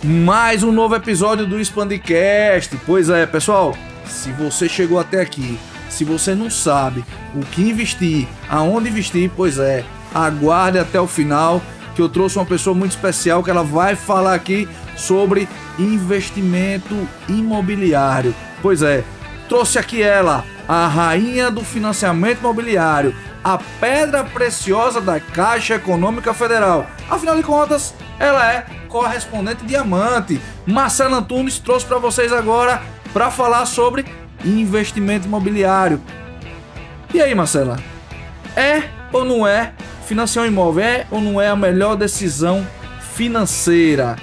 Mais um novo episódio do Expandicast. Pois é, pessoal, se você chegou até aqui, se você não sabe o que investir, aonde investir, pois é, aguarde até o final, que eu trouxe uma pessoa muito especial que ela vai falar aqui sobre investimento imobiliário. Pois é, trouxe aqui ela, a rainha do financiamento imobiliário, a pedra preciosa da Caixa Econômica Federal. Afinal de contas, ela é correspondente diamante. Marcela Antunes trouxe para vocês agora para falar sobre investimento imobiliário. E aí, Marcela? É ou não é financiar um imóvel? É ou não é a melhor decisão financeira?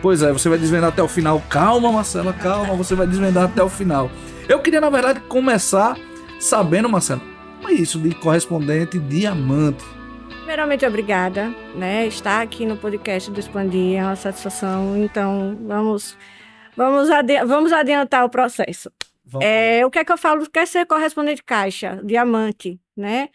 Pois é, você vai desvendar até o final. Calma, Marcela, calma, você vai desvendar até o final. Eu queria, na verdade, começar sabendo, Marcela, o que é isso de correspondente diamante? Primeiramente, obrigada, né? Estar aqui no podcast do Expandir é uma satisfação. Então, vamos adiantar o processo. O que é que eu falo? Quer ser correspondente caixa, diamante, né?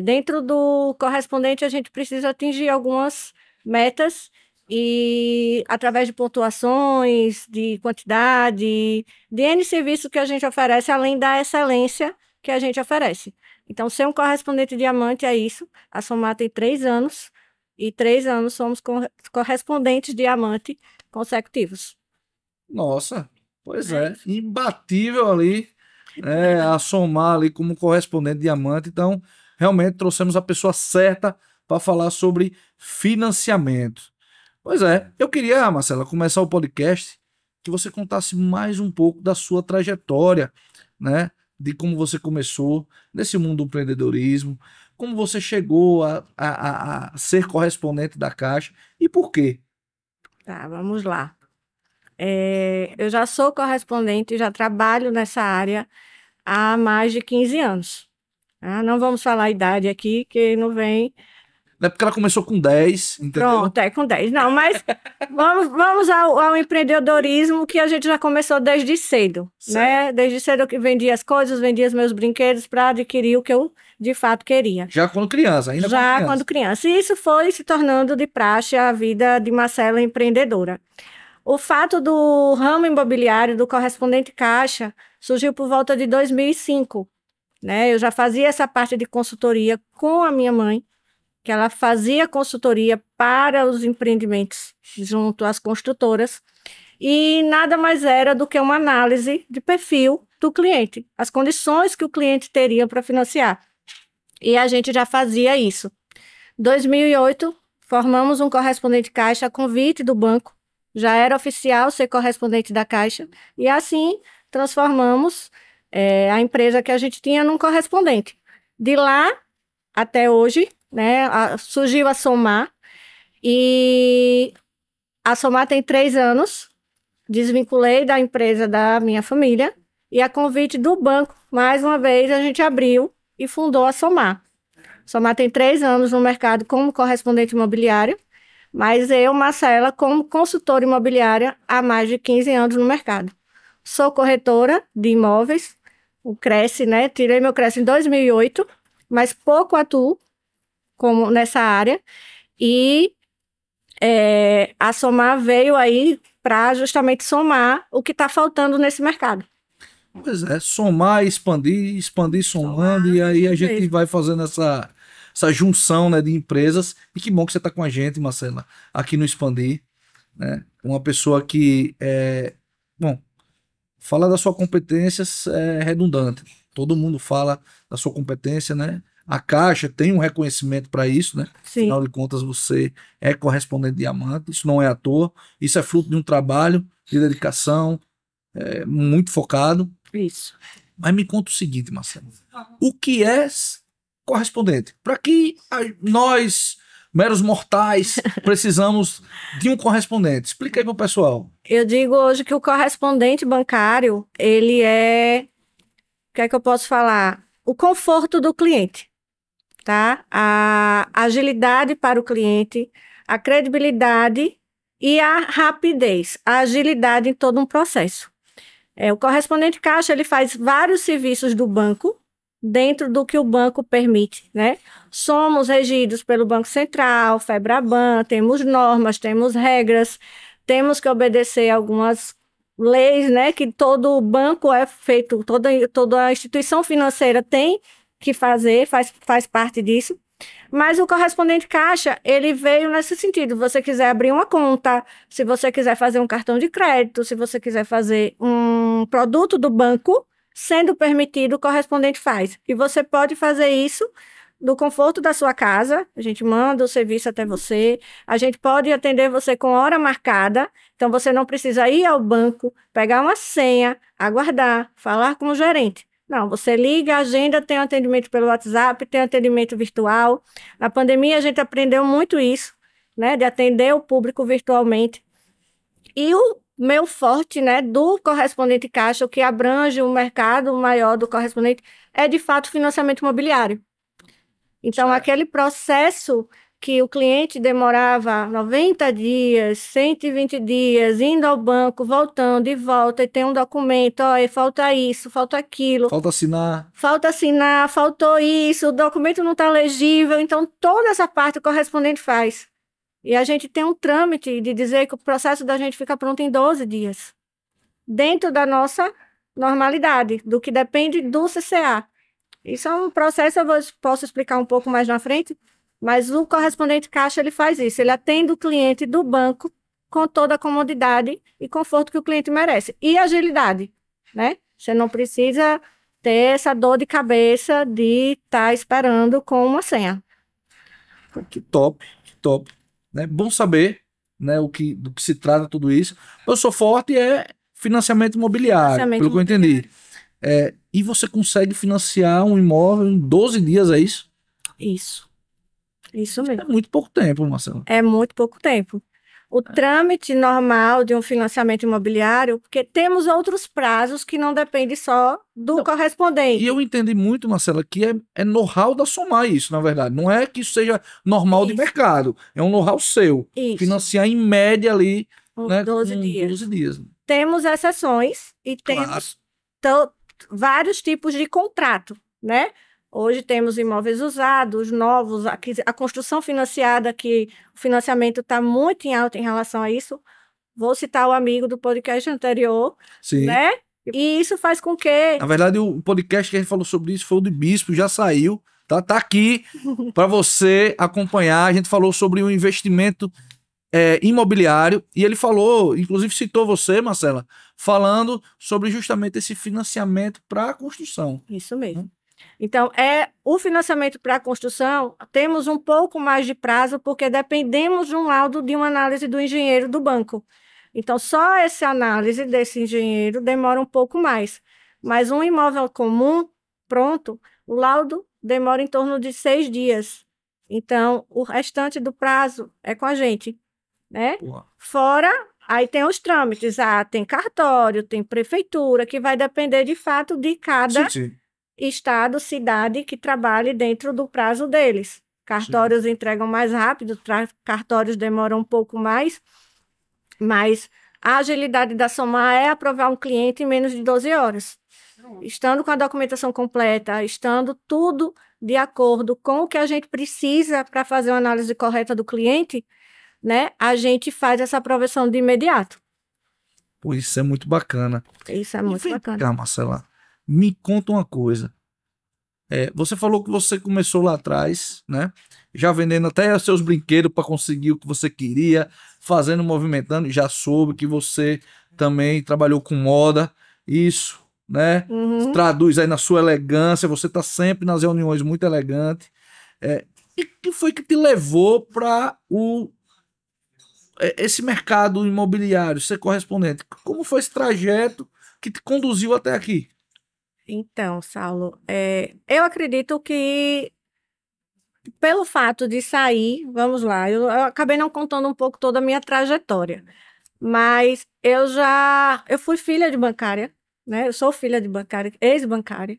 Dentro do correspondente, a gente precisa atingir algumas metas e através de pontuações, de quantidade, de N serviços que a gente oferece, além da excelência que a gente oferece. Então, ser um correspondente diamante é isso. A Somar tem 3 anos, e 3 anos somos correspondentes diamante consecutivos. Nossa, pois é, imbatível ali, a Somar ali como correspondente diamante. Então, realmente trouxemos a pessoa certa para falar sobre financiamento. Pois é, eu queria, Marcela, começar o podcast que você contasse mais um pouco da sua trajetória, né? De como você começou nesse mundo do empreendedorismo, como você chegou a ser correspondente da Caixa e por quê? Tá, vamos lá. Eu já sou correspondente, já trabalho nessa área há mais de 15 anos. Não vamos falar a idade aqui, que não vem. Não é porque ela começou com 10, entendeu? Pronto, com 10. Não, mas vamos ao empreendedorismo, que a gente já começou desde cedo, né? Desde cedo eu vendia as coisas, vendia os meus brinquedos para adquirir o que eu de fato queria. Já quando criança, ainda já quando criança. E isso foi se tornando de praxe a vida de Marcela empreendedora. O fato do ramo imobiliário, do correspondente caixa, surgiu por volta de 2005, né? Eu já fazia essa parte de consultoria com a minha mãe, que ela fazia consultoria para os empreendimentos junto às construtoras, e nada mais era do que uma análise de perfil do cliente, as condições que o cliente teria para financiar. E a gente já fazia isso. Em 2008, formamos um correspondente caixa a convite do banco, já era oficial ser correspondente da Caixa, e assim transformamos a empresa que a gente tinha num correspondente. De lá até hoje, né, surgiu a Somar, e a Somar tem 3 anos, desvinculei da empresa da minha família, e a convite do banco, mais uma vez, a gente abriu e fundou a Somar. Somar tem 3 anos no mercado como correspondente imobiliário, mas eu, Marcela, como consultora imobiliária há mais de 15 anos no mercado. Sou corretora de imóveis, o Cresce, né? Tirei meu Cresce em 2008, mas pouco atuo nessa área, e a Somar veio aí para justamente somar o que está faltando nesse mercado. Pois é, somar e expandir, expandir somando, e aí a gente vai fazendo essa junção, né, de empresas. E que bom que você está com a gente, Marcela, aqui no Expandir, né? Uma pessoa que falar da sua competência é redundante. Todo mundo fala da sua competência, né? A Caixa tem um reconhecimento para isso, né? Sim. Afinal de contas, você é correspondente diamante, isso não é à toa, isso é fruto de um trabalho de dedicação, muito focado. Isso. Mas me conta o seguinte, Marcelo, o que é correspondente? Para que nós, meros mortais, precisamos de um correspondente? Explica aí para o pessoal. Eu digo hoje que o correspondente bancário, ele é, o que é que eu posso falar? O conforto do cliente, tá? A agilidade para o cliente, a credibilidade e a rapidez, a agilidade em todo um processo. O correspondente caixa, ele faz vários serviços do banco, dentro do que o banco permite, né? Somos regidos pelo Banco Central, FEBRABAN, temos normas, temos regras, temos que obedecer algumas leis, né, que todo banco é feito, toda a instituição financeira tem que fazer, faz parte disso. Mas o correspondente caixa, ele veio nesse sentido. Você quiser abrir uma conta, se você quiser fazer um cartão de crédito, se você quiser fazer um produto do banco, sendo permitido, o correspondente faz. E você pode fazer isso do conforto da sua casa, a gente manda o serviço até você, a gente pode atender você com hora marcada, então você não precisa ir ao banco, pegar uma senha, aguardar, falar com o gerente. Não, você liga, agenda, tem atendimento pelo WhatsApp, tem atendimento virtual. Na pandemia a gente aprendeu muito isso, né, de atender o público virtualmente. E o meu forte, né, do correspondente caixa, o que abrange o mercado maior do correspondente, é de fato financiamento imobiliário. Então, aquele processo que o cliente demorava 90 dias, 120 dias, indo ao banco, voltando e volta, e tem um documento, ó, falta isso, falta aquilo. Falta assinar. Falta assinar, faltou isso, o documento não está legível. Então, toda essa parte o correspondente faz. E a gente tem um trâmite de dizer que o processo da gente fica pronto em 12 dias. Dentro da nossa normalidade, do que depende do CCA. Isso é um processo, posso explicar um pouco mais na frente, mas o correspondente caixa, ele faz isso. Ele atende o cliente do banco com toda a comodidade e conforto que o cliente merece. E agilidade, né? Você não precisa ter essa dor de cabeça de estar esperando com uma senha. Que top, que top. Né? Bom saber, né, do que se trata tudo isso. Eu sou forte financiamento imobiliário, pelo que eu entendi. E você consegue financiar um imóvel em 12 dias, é isso? Isso mesmo. É muito pouco tempo, Marcelo. É muito pouco tempo. O trâmite normal de um financiamento imobiliário, porque temos outros prazos que não dependem só do correspondente. E eu entendi muito, Marcela, que é know-how da Somar isso, na verdade. Não é que isso seja normal de mercado. É um know-how seu. Isso. Financiar em média ali, né, 12 dias. 12 dias. Temos exceções e temos vários tipos de contrato, né? Hoje temos imóveis usados, novos, a construção financiada, que o financiamento está muito em alta em relação a isso. Vou citar o amigo do podcast anterior, Sim. Né? E isso faz com que... Na verdade, o podcast que a gente falou sobre isso foi o de Bispo, já saiu, tá aqui para você acompanhar. A gente falou sobre o investimento imobiliário e ele falou, inclusive citou você, Marcela, falando sobre justamente esse financiamento para a construção. Isso mesmo. Então, o financiamento para a construção, temos um pouco mais de prazo, porque dependemos de um laudo de uma análise do engenheiro do banco. Então, só essa análise desse engenheiro demora um pouco mais. Mas um imóvel comum, pronto, o laudo demora em torno de 6 dias. Então, o restante do prazo é com a gente, né? Boa. Fora, aí tem os trâmites, tem cartório, tem prefeitura, que vai depender de fato de cada... Sim. estado, cidade que trabalhe dentro do prazo deles. Cartórios entregam mais rápido, cartórios demoram um pouco mais, mas a agilidade da Somar é aprovar um cliente em menos de 12 horas. Estando com a documentação completa, estando tudo de acordo com o que a gente precisa para fazer uma análise correta do cliente, né, a gente faz essa aprovação de imediato. Pô, isso é muito bacana. Isso é muito bacana. Cá, Marcela, me conta uma coisa. Você falou que você começou lá atrás, né? Já vendendo até os seus brinquedos para conseguir o que você queria, fazendo, movimentando. Já soube que você também trabalhou com moda. Isso, né? Uhum. Traduz aí na sua elegância. Você tá sempre nas reuniões muito elegante. E que foi que te levou para esse mercado imobiliário, ser correspondente? Como foi esse trajeto que te conduziu até aqui? Então, Saulo, eu acredito que pelo fato de sair, vamos lá, eu acabei não contando um pouco toda a minha trajetória, mas eu fui filha de bancária, né? Eu sou filha de bancária, ex-bancária,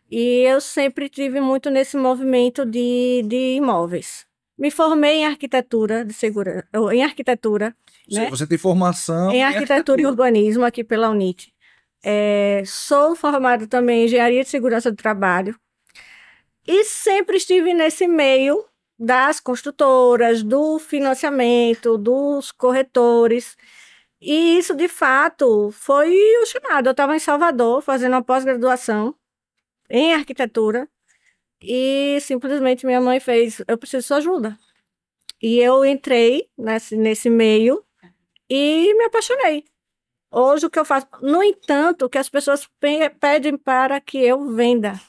e eu sempre tive muito nesse movimento de imóveis. Me formei em arquitetura né? Você tem formação em arquitetura e urbanismo aqui pela UNIT. Sou formada também em engenharia de segurança do trabalho e sempre estive nesse meio das construtoras, do financiamento, dos corretores. E isso, de fato, foi o chamado. Eu estava em Salvador fazendo uma pós-graduação em arquitetura e simplesmente minha mãe fez: eu preciso de sua ajuda. E eu entrei nesse meio e me apaixonei. Hoje o que eu faço, no entanto, que as pessoas pedem para que eu venda.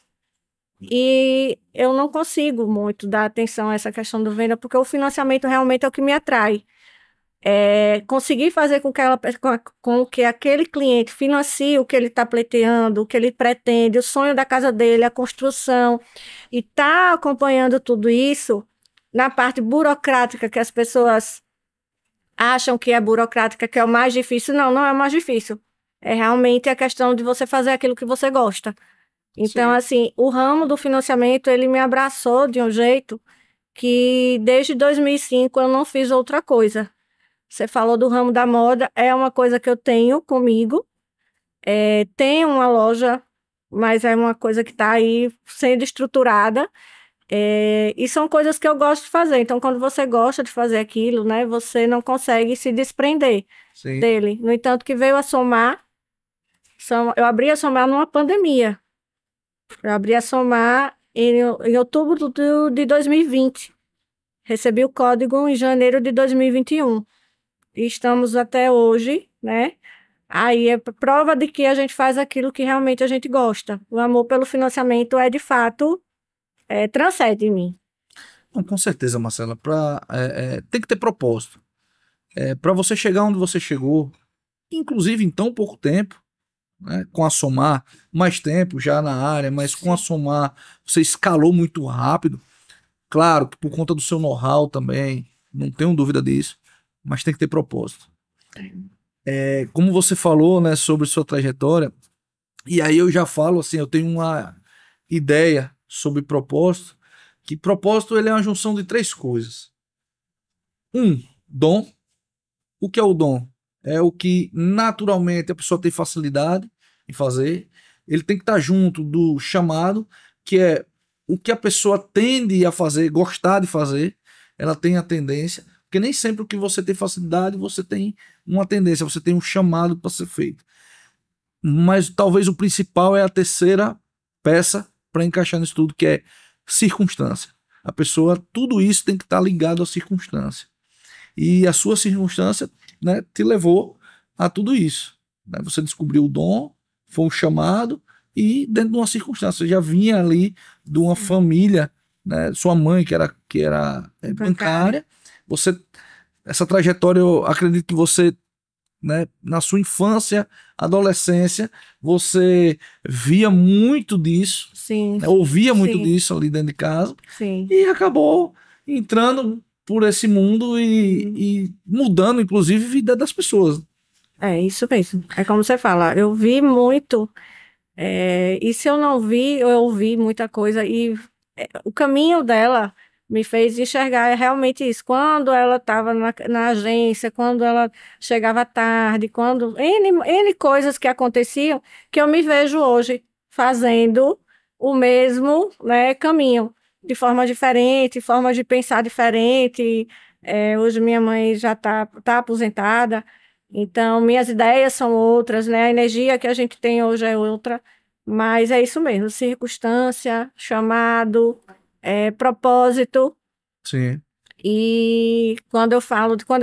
E eu não consigo muito dar atenção a essa questão do venda, porque o financiamento realmente é o que me atrai. Conseguir fazer com que aquele cliente financie o que ele está pleiteando, o que ele pretende, o sonho da casa dele, a construção, e tá acompanhando tudo isso na parte burocrática que as pessoas acham que é burocrática, que é o mais difícil. Não, não é o mais difícil. É realmente a questão de você fazer aquilo que você gosta. Então, Sim. assim, o ramo do financiamento, ele me abraçou de um jeito que desde 2005 eu não fiz outra coisa. Você falou do ramo da moda, é uma coisa que eu tenho comigo. Tenho uma loja, mas é uma coisa que está aí sendo estruturada. E são coisas que eu gosto de fazer. Então, quando você gosta de fazer aquilo, né, você não consegue se desprender Sim. dele. No entanto, que veio a somar, eu abri a somar numa pandemia. Eu abri a somar em outubro de 2020. Recebi o código em janeiro de 2021. E estamos até hoje, né? Aí é prova de que a gente faz aquilo que realmente a gente gosta. O amor pelo financiamento de fato, transcende em mim. Não, com certeza, Marcela. Tem que ter propósito. Para você chegar onde você chegou, inclusive em tão pouco tempo, né, com a Somar, mais tempo já na área, mas com a Somar você escalou muito rápido. Claro que por conta do seu know-how também, não tenho dúvida disso, mas tem que ter propósito. Como você falou, né, sobre sua trajetória, e aí eu já falo assim, eu tenho uma ideia sobre propósito, que propósito ele é uma junção de três coisas. Dom. O que é o dom? É o que naturalmente a pessoa tem facilidade em fazer. Ele tem que estar junto do chamado, que é o que a pessoa tende a fazer, gostar de fazer. Ela tem a tendência, porque nem sempre o que você tem facilidade, você tem uma tendência, você tem um chamado para ser feito. Mas talvez o principal é a terceira peça para encaixar nisso tudo, que é circunstância. A pessoa, tudo isso tem que estar ligado à circunstância. E a sua circunstância, né, te levou a tudo isso. Né? Você descobriu o dom, foi um chamado, e dentro de uma circunstância, você já vinha ali de uma família, né, sua mãe que era bancária. Essa trajetória, eu acredito que você, né, na sua infância, adolescência, você via muito disso, Sim. né, ouvia muito Sim. disso ali dentro de casa, Sim. e acabou entrando por esse mundo e mudando, inclusive, a vida das pessoas. É isso mesmo. É como você fala, eu vi muito, e se eu não vi, eu ouvi muita coisa, e o caminho dela me fez enxergar realmente isso. Quando ela estava na agência, quando ela chegava tarde, quando N coisas que aconteciam, que eu me vejo hoje fazendo o mesmo, né, caminho, de forma diferente, forma de pensar diferente. Hoje minha mãe já tá aposentada, então minhas ideias são outras, né? A energia que a gente tem hoje é outra, mas é isso mesmo, circunstância, chamado, propósito. Sim. E quando eu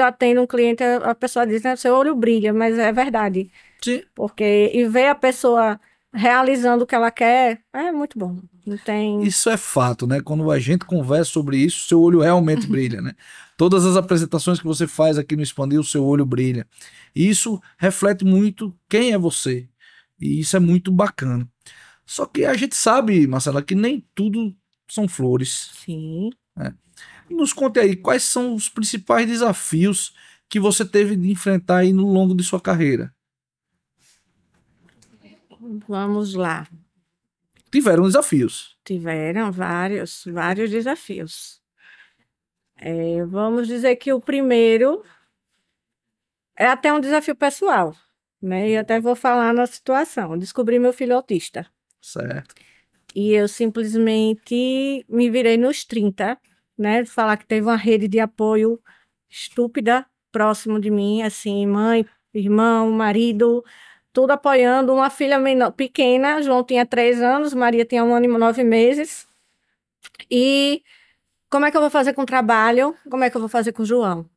atendo um cliente, a pessoa diz, né, seu olho brilha, mas é verdade. Sim. Porque e ver a pessoa realizando o que ela quer é muito bom. Não tem. Isso é fato, né? Quando a gente conversa sobre isso, seu olho realmente brilha, né? Todas as apresentações que você faz aqui no Expandir, o seu olho brilha. E isso reflete muito quem é você. E isso é muito bacana. Só que a gente sabe, Marcela, que nem tudo são flores. Sim. Né? Nos conte aí, quais são os principais desafios que você teve de enfrentar aí no longo de sua carreira? Vamos lá. Tiveram desafios. Tiveram vários desafios. Vamos dizer que o primeiro é até um desafio pessoal, né? E até vou falar na situação. Eu descobri meu filho autista. Certo. E eu simplesmente me virei nos 30 né? Falar que teve uma rede de apoio estúpida próximo de mim, assim, mãe, irmão, marido, tudo apoiando. Uma filha menor, pequena, João tinha 3 anos, Maria tinha 1 ano e 9 meses. E como é que eu vou fazer com o trabalho? Como é que eu vou fazer com o João,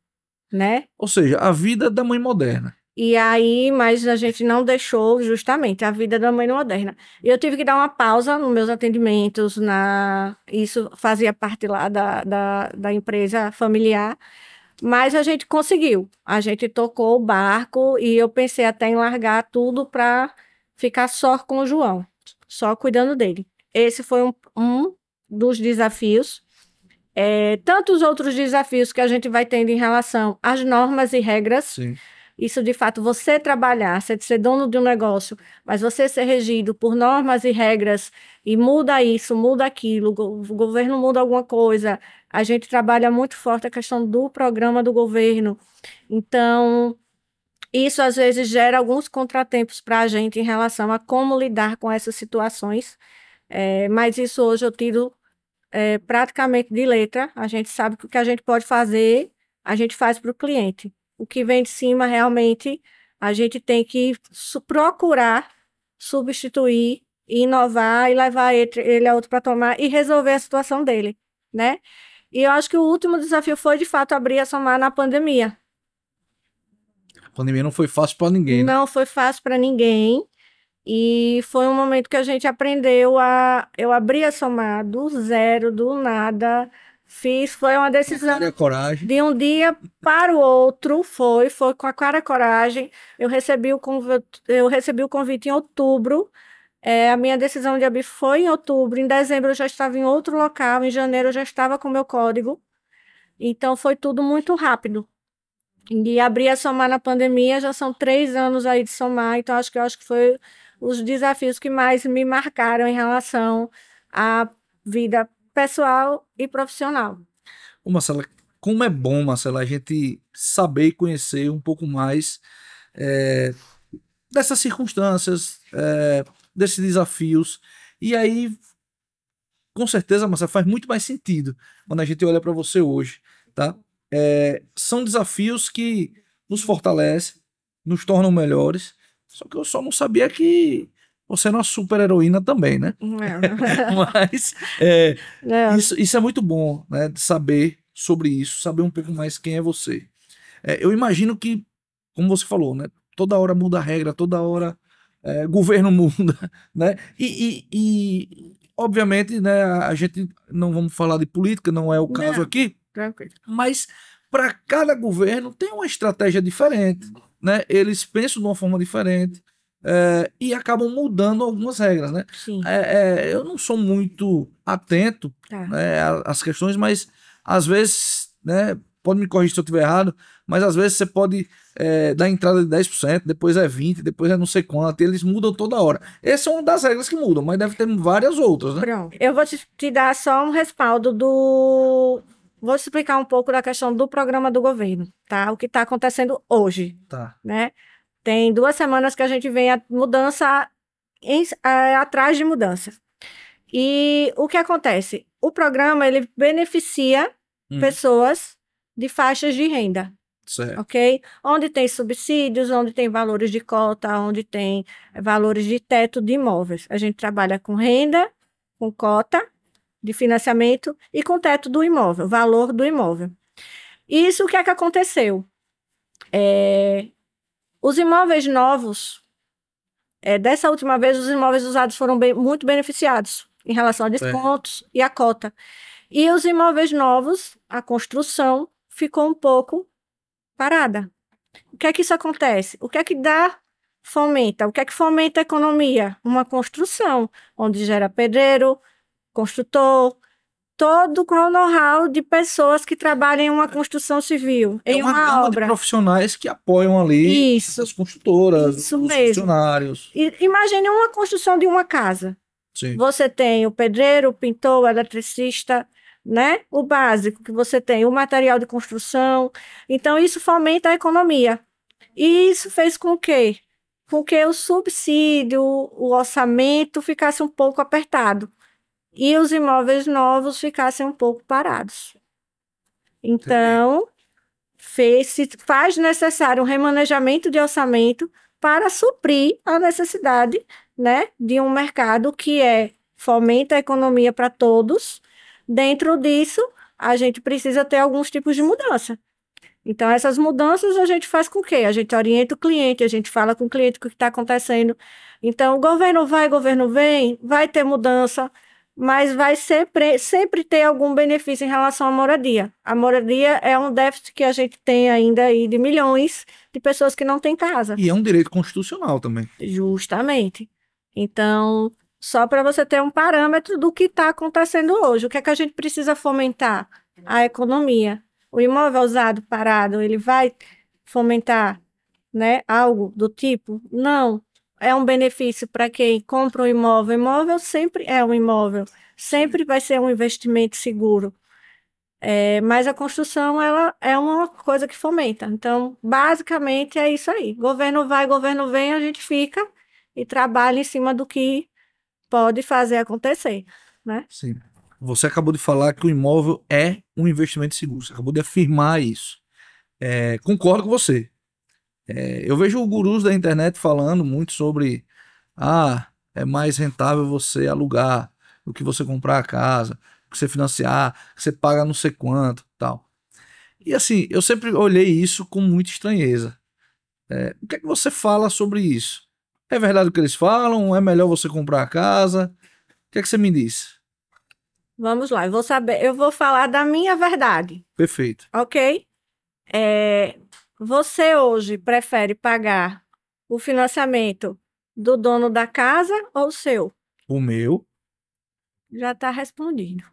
né? Ou seja, a vida da mãe moderna. E aí, mas a gente não deixou justamente a vida da mãe moderna. E eu tive que dar uma pausa nos meus atendimentos, isso fazia parte lá da empresa familiar, mas a gente conseguiu. A gente tocou o barco e eu pensei até em largar tudo para ficar só com o João, só cuidando dele. Esse foi um dos desafios. Tantos outros desafios que a gente vai tendo em relação às normas e regras. Sim. Isso, de fato, você trabalhar, você ser dono de um negócio, mas você ser regido por normas e regras e muda isso, muda aquilo, o governo muda alguma coisa. A gente trabalha muito forte a questão do programa do governo. Então, isso às vezes gera alguns contratempos para a gente em relação a como lidar com essas situações. Mas isso hoje eu tiro praticamente de letra. A gente sabe que o que a gente pode fazer, a gente faz para o cliente. O que vem de cima, realmente, a gente tem que procurar substituir, inovar e levar ele a outro para tomar e resolver a situação dele, né? E eu acho que o último desafio foi, de fato, abrir a Somar na pandemia. A pandemia não foi fácil para ninguém, né? Não foi fácil para ninguém. E foi um momento que a gente aprendeu eu abri a Somar do zero, do nada. Foi uma decisão Coragem. de um dia para o outro, foi com a cara e coragem. Eu recebi o convite em outubro. A minha decisão de abrir foi em outubro. Em dezembro eu já estava em outro local. Em janeiro eu já estava com o meu código. Então foi tudo muito rápido. E abrir a Somar na pandemia, já são 3 anos aí de Somar. Então eu acho que foi os desafios que mais me marcaram em relação à vida pessoal e profissional. Ô, Marcela, como é bom, Marcela, a gente saber e conhecer um pouco mais dessas circunstâncias, desses desafios. E aí, com certeza, Marcela, faz muito mais sentido quando a gente olha para você hoje, tá? São desafios que nos fortalecem, nos tornam melhores. Só que eu só não sabia que você era uma super heroína também, né? Mas isso é muito bom, né? De saber sobre isso, saber um pouco mais quem é você. Eu imagino que, como você falou, né? Toda hora muda a regra, toda hora governo muda, né? E obviamente, né? A gente não vamos falar de política, não é o caso aqui. Tranquilo. Mas para cada governo tem uma estratégia diferente, né? Eles pensam de uma forma diferente. E acabam mudando algumas regras, né? Sim. Eu não sou muito atento, né, às questões, mas às vezes, né, pode me corrigir se eu estiver errado, mas às vezes você pode dar entrada de 10%, depois é 20%, depois é não sei quanto, e eles mudam toda hora. Essa é uma das regras que mudam, mas deve ter várias outras, né? Pronto. Eu vou te dar só um respaldo Vou explicar um pouco da questão do programa do governo, tá? O que está acontecendo hoje, Tá. né? Tem 2 semanas que a gente vem a mudança atrás de mudança. E o que acontece? O programa, ele beneficia pessoas de faixas de renda. Certo. Ok? Onde tem subsídios, onde tem valores de cota, onde tem valores de teto de imóveis. A gente trabalha com renda, com cota de financiamento e com teto do imóvel, valor do imóvel. Isso, o que é que aconteceu? Os imóveis novos, dessa última vez, os imóveis usados foram muito beneficiados em relação a descontos e a cota. E os imóveis novos, a construção, ficou um pouco parada. O que é que isso acontece? O que é que fomenta? O que é que fomenta a economia? Uma construção, onde gera pedreiro, construtor, todo o know-how de pessoas que trabalham em uma construção civil, em uma gama obra. De profissionais que apoiam ali as construtoras, os funcionários. Imagine uma construção de uma casa. Sim. Você tem o pedreiro, o pintor, o eletricista, né? O básico que você tem, o material de construção. Então, isso fomenta a economia. E isso fez com que o subsídio, o orçamento ficasse um pouco apertado e os imóveis novos ficassem um pouco parados. Então, se faz necessário um remanejamento de orçamento para suprir a necessidade, né, de um mercado que fomenta a economia para todos. Dentro disso, a gente precisa ter alguns tipos de mudança. Então, essas mudanças a gente faz com o quê? A gente orienta o cliente, a gente fala com o cliente o que está acontecendo. Então, o governo vai, o governo vem, vai ter mudança, mas vai sempre ter algum benefício em relação à moradia. A moradia é um déficit que a gente tem ainda aí de milhões de pessoas que não têm casa. E é um direito constitucional também. Justamente. Então, só para você ter um parâmetro do que está acontecendo hoje. O que é que a gente precisa fomentar? A economia. O imóvel usado, parado, ele vai fomentar, né, algo do tipo? Não. É um benefício para quem compra um imóvel. Imóvel sempre é um imóvel. Sempre vai ser um investimento seguro. Mas a construção, ela é uma coisa que fomenta. Então, basicamente, é isso aí. Governo vai, governo vem, a gente fica e trabalha em cima do que pode fazer acontecer, né? Sim. Você acabou de falar que o imóvel é um investimento seguro. Você acabou de afirmar isso. Concordo com você. Eu vejo gurus da internet falando muito sobre é mais rentável você alugar do que você comprar a casa, que você financiar, que você paga não sei quanto, tal. E assim, eu sempre olhei isso com muita estranheza. O que é que você fala sobre isso? É verdade o que eles falam? É melhor você comprar a casa? O que é que você me diz? Vamos lá, eu vou falar da minha verdade, Perfeito. ok? Você hoje prefere pagar o financiamento do dono da casa ou o seu? O meu, Já está respondido.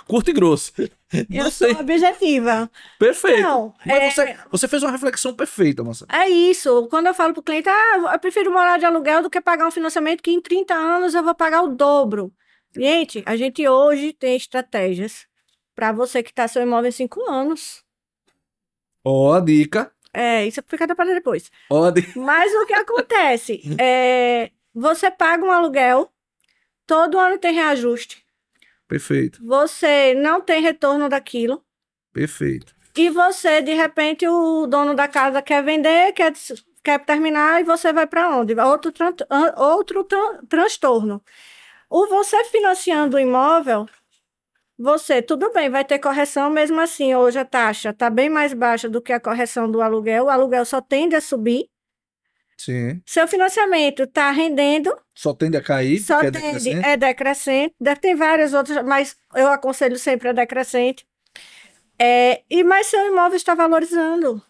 curto e grosso. Eu Não sou sei. objetiva. Perfeito. Não, Mas você fez uma reflexão perfeita, moça. é isso. Quando eu falo para o cliente, eu prefiro morar de aluguel do que pagar um financiamento que em 30 anos eu vou pagar o dobro. Gente, a gente hoje tem estratégias para você quitar seu imóvel em 5 anos. Ó, a dica. Isso fica para depois. Ó, a dica. Mas o que acontece? Você paga um aluguel, todo ano tem reajuste. Perfeito. Você não tem retorno daquilo. Perfeito. E você, de repente, o dono da casa quer vender, quer terminar, e você vai para onde? Outro transtorno. Você financiando o imóvel, tudo bem, vai ter correção, mesmo assim, hoje a taxa está bem mais baixa do que a correção do aluguel, o aluguel só tende a subir. Sim. Seu financiamento está rendendo. Só tende a cair, Só porque é tende, decrescente. é decrescente. Tem várias outras, mas eu aconselho sempre a decrescente. Mas seu imóvel está valorizando.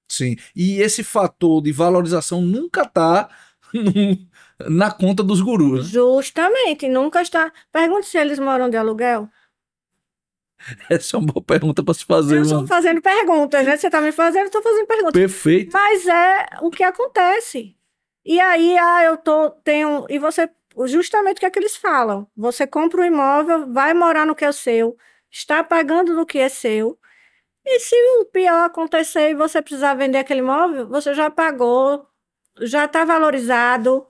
Sim. E esse fator de valorização nunca tá na conta dos gurus, né? Justamente, nunca está. Pergunte se eles moram de aluguel. Essa é uma boa pergunta para se fazer, Eu estou mano. fazendo perguntas, né? Você está me fazendo, eu estou fazendo perguntas. Perfeito. Mas é o que acontece. E aí, e você, justamente o que é que eles falam? Você compra um imóvel, vai morar no que é seu, está pagando no que é seu, e se o pior acontecer e você precisar vender aquele imóvel, você já pagou, já está valorizado.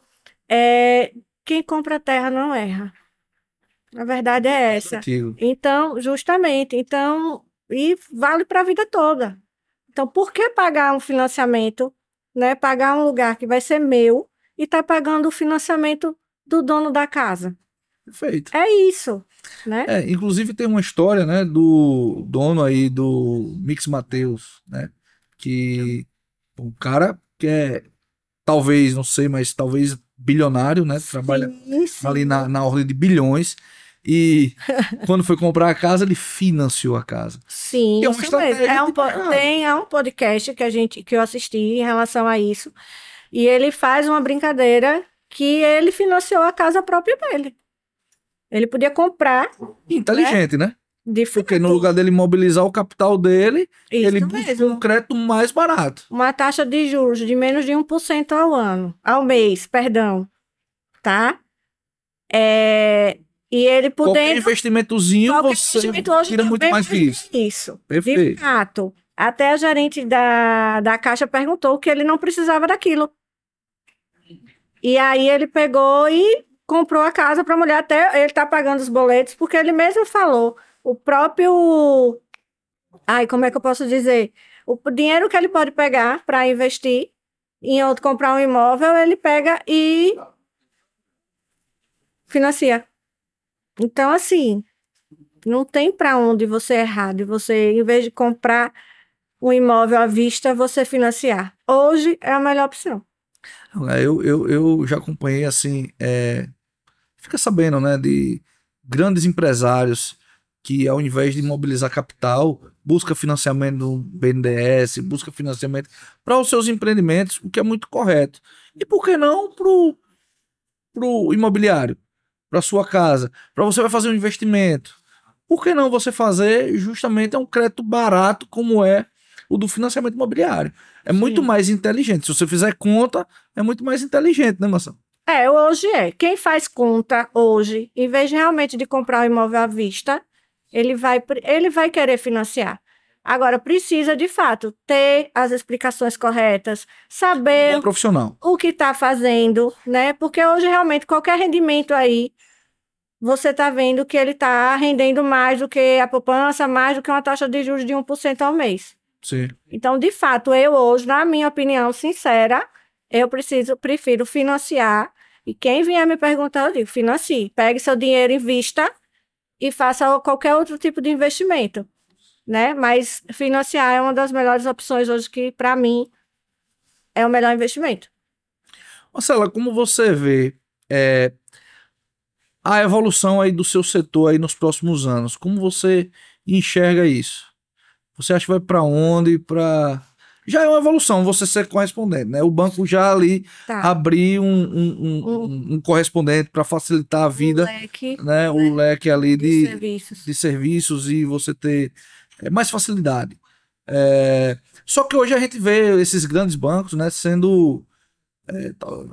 Quem compra terra não erra. A verdade é essa. Antigo. Então, justamente, e vale para a vida toda. Então, por que pagar um financiamento, né? Pagar um lugar que vai ser meu e tá pagando o financiamento do dono da casa? Perfeito. É isso, né? Inclusive tem uma história, né, do dono aí do Mix Mateus, né, que um cara que talvez, não sei, mas talvez bilionário, né, trabalha Sim. ali na ordem de bilhões, e quando foi comprar a casa, ele financiou a casa. Sim, Que é uma isso estratégia mesmo. de mercado. Tem um podcast que eu assisti em relação a isso, e ele faz uma brincadeira que ele financiou a casa própria dele. Ele podia comprar, Inteligente, né? de Porque no lugar dele mobilizar o capital dele, Isso ele busca mesmo. um crédito mais barato. Uma taxa de juros de menos de 1% ao mês, perdão, tá? E ele Qualquer podendo... investimentozinho, Qualquer você investimento hoje tira muito também mais que isso. Isso, Perfeito. de fato. Até a gerente da Caixa perguntou que ele não precisava daquilo. E aí ele pegou e comprou a casa para a mulher, até ele tá pagando os boletos, porque ele mesmo falou, o próprio Aí, como é que eu posso dizer? O dinheiro que ele pode pegar para investir em outro, comprar um imóvel, ele pega e financia. Então, assim, não tem para onde você errar, de você, em vez de comprar um imóvel à vista, você financiar. Hoje é a melhor opção. Eu já acompanhei assim, fica sabendo, né, de grandes empresários que ao invés de mobilizar capital, busca financiamento no BNDES, busca financiamento para os seus empreendimentos, o que é muito correto. E por que não pro imobiliário, para sua casa, para você vai fazer um investimento? Por que não você fazer justamente um crédito barato como é o do financiamento imobiliário? É muito Sim. mais inteligente. Se você fizer conta, é muito mais inteligente, né, Marcelo? Hoje é. Quem faz conta hoje, em vez de realmente de comprar o imóvel à vista, ele vai querer financiar. Agora, precisa, de fato, ter as explicações corretas, Bom saber profissional. o que está fazendo, né? Porque hoje, realmente, qualquer rendimento aí, você está vendo que ele está rendendo mais do que a poupança, mais do que uma taxa de juros de 1% ao mês. Sim. Então, de fato, eu hoje, na minha opinião sincera, prefiro financiar. E quem vier me perguntar, eu digo, financie. Pegue seu dinheiro em vista e faça qualquer outro tipo de investimento, né? Mas financiar é uma das melhores opções hoje que, para mim, é o melhor investimento. Marcela, como você vê a evolução aí do seu setor aí nos próximos anos? Como você enxerga isso? Você acha que vai para onde? Já é uma evolução você ser correspondente, né? O banco já ali Tá. abrir Um um correspondente para facilitar a vida, leque, né? O leque ali de serviços. de serviços e você ter mais facilidade. É, só que hoje a gente vê esses grandes bancos, né, sendo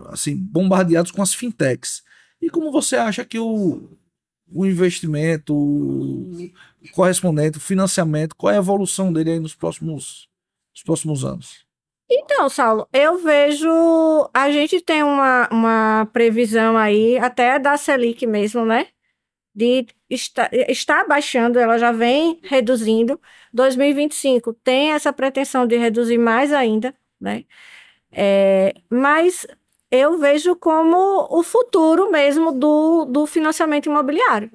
assim, bombardeados com as fintechs. E como você acha que o investimento, o correspondente, o financiamento, qual é a evolução dele aí nos próximos anos? Então, Saulo, eu vejo. A gente tem uma previsão aí, até da Selic mesmo, né? De está baixando, ela já vem reduzindo. 2025 tem essa pretensão de reduzir mais ainda, né? Mas eu vejo como o futuro mesmo do financiamento imobiliário.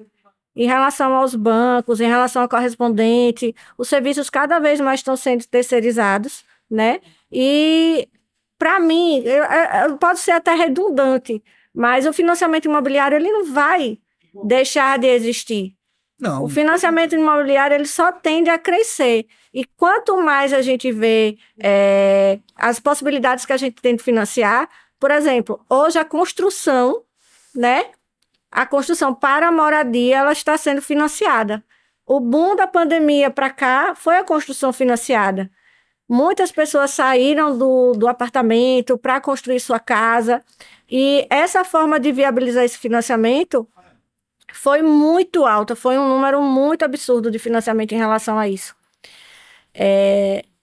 Em relação aos bancos, em relação ao correspondente, os serviços cada vez mais estão sendo terceirizados, né? E, para mim, pode ser até redundante, mas o financiamento imobiliário ele não vai deixar de existir. O Não, financiamento imobiliário ele só tende a crescer. E quanto mais a gente vê as possibilidades que a gente tem de financiar, por exemplo, hoje a construção, né? A construção para a moradia ela está sendo financiada. O boom da pandemia para cá foi a construção financiada. Muitas pessoas saíram do apartamento para construir sua casa. E essa forma de viabilizar esse financiamento foi muito alta, foi um número muito absurdo de financiamento em relação a isso.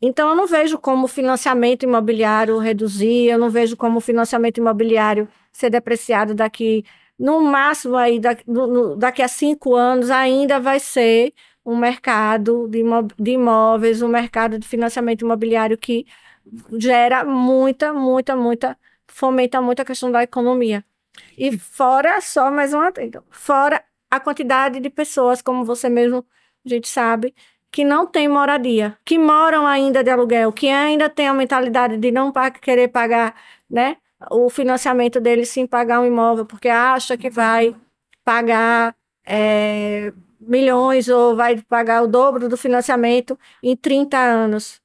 Então, eu não vejo como o financiamento imobiliário reduzir, eu não vejo como o financiamento imobiliário ser depreciado daqui, no máximo, aí, daqui a 5 anos, ainda vai ser um mercado de imóveis, um mercado de financiamento imobiliário que gera fomenta muito a questão da economia. E fora, só mais um adendo, fora a quantidade de pessoas, como você mesmo, a gente sabe, que não tem moradia, que moram ainda de aluguel, que ainda tem a mentalidade de não querer pagar, né, o financiamento deles sem pagar um imóvel, porque acha que vai pagar milhões ou vai pagar o dobro do financiamento em 30 anos.